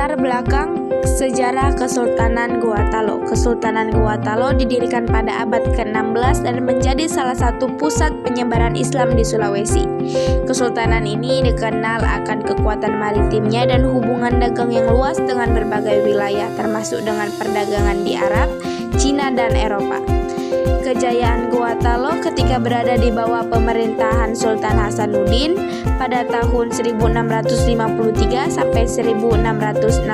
Latar belakang sejarah Kesultanan Gorontalo. Kesultanan Gorontalo didirikan pada abad ke-16 dan menjadi salah satu pusat penyebaran Islam di Sulawesi. Kesultanan ini dikenal akan kekuatan maritimnya dan hubungan dagang yang luas dengan berbagai wilayah, termasuk dengan perdagangan di Arab, Cina, dan Eropa. Kejayaan Gorontalo ketika berada di bawah pemerintahan Sultan Hasanuddin pada tahun 1653 sampai 1669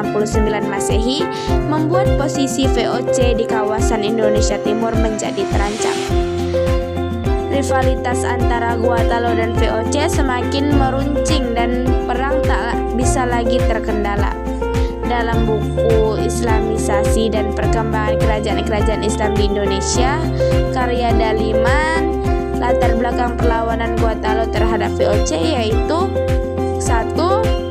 Masehi membuat posisi VOC di kawasan Indonesia Timur menjadi terancam. Rivalitas antara Gorontalo dan VOC semakin meruncing dan perang tak bisa lagi terkendala. Dalam buku Islamisasi dan Perkembangan Kerajaan-Kerajaan Islam di Indonesia, karya Daliman, latar belakang perlawanan Gorontalo terhadap VOC yaitu 1.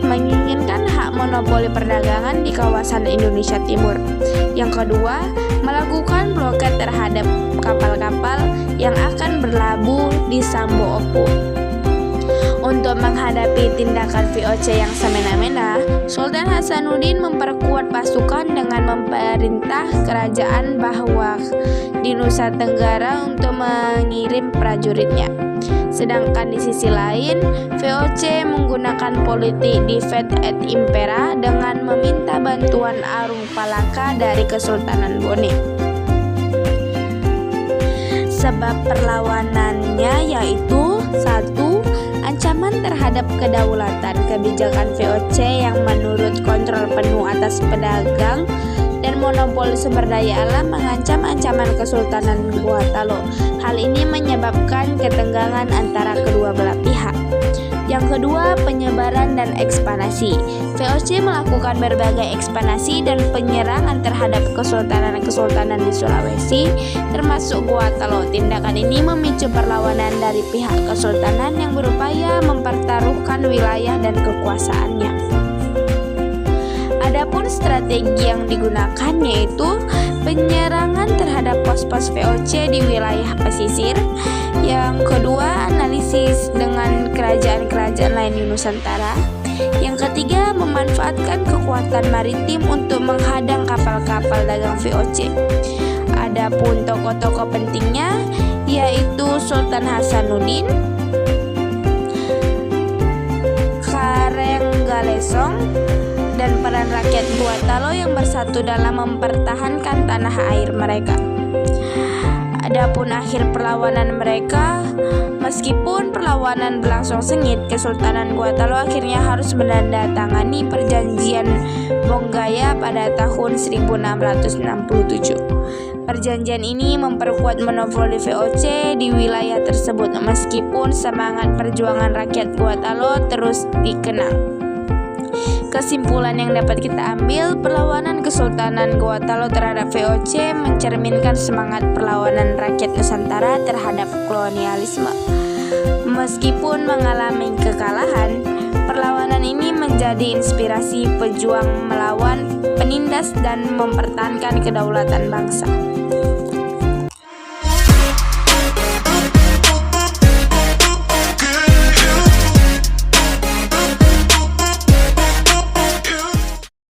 Menginginkan hak monopoli perdagangan di kawasan Indonesia Timur. Yang kedua, melakukan blokade terhadap kapal-kapal yang akan berlabuh di Sambo-Opo. Untuk menghadapi tindakan VOC yang semena-mena, Sultan Hasanuddin memperkuat pasukan dengan memerintah kerajaan bahwa di Nusa Tenggara untuk mengirim prajuritnya. Sedangkan di sisi lain, VOC menggunakan politik divide et impera dengan meminta bantuan Arung Palaka dari Kesultanan Bone. Sebab perlawanannya yaitu 1. Ancaman terhadap kedaulatan, kebijakan VOC yang menurut kontrol penuh atas pedagang dan monopoli sumber daya alam mengancam ancaman Kesultanan Gorontalo. Hal ini menyebabkan ketegangan antara kedua belah pihak. Yang kedua, penyebaran dan ekspansi. VOC melakukan berbagai ekspansi dan penyerangan terhadap kesultanan-kesultanan di Sulawesi, termasuk Gorontalo. Tindakan ini memicu perlawanan dari pihak kesultanan yang berupaya mempertaruhkan wilayah dan kekuasaannya. Adapun strategi yang digunakan yaitu penyerangan terhadap pos-pos VOC di wilayah pesisir. Yang kedua, analisis dengan kerajaan-kerajaan lain di Nusantara. Yang ketiga, memanfaatkan kekuatan maritim untuk menghadang kapal-kapal dagang VOC. Adapun tokoh-tokoh pentingnya yaitu Sultan Hasanuddin, Karenggalesong, dan peran rakyat Gorontalo yang bersatu dalam mempertahankan tanah air mereka. Adapun akhir perlawanan mereka, meskipun perlawanan berlangsung sengit, Kesultanan Gorontalo akhirnya harus menandatangani perjanjian Bonggaya pada tahun 1667. Perjanjian ini memperkuat monopoli VOC di wilayah tersebut meskipun semangat perjuangan rakyat Gorontalo terus dikenang. Kesimpulan yang dapat kita ambil, perlawanan Kesultanan Gorontalo terhadap VOC mencerminkan semangat perlawanan rakyat Nusantara terhadap kolonialisme. Meskipun mengalami kekalahan, perlawanan ini menjadi inspirasi pejuang melawan penindas dan mempertahankan kedaulatan bangsa.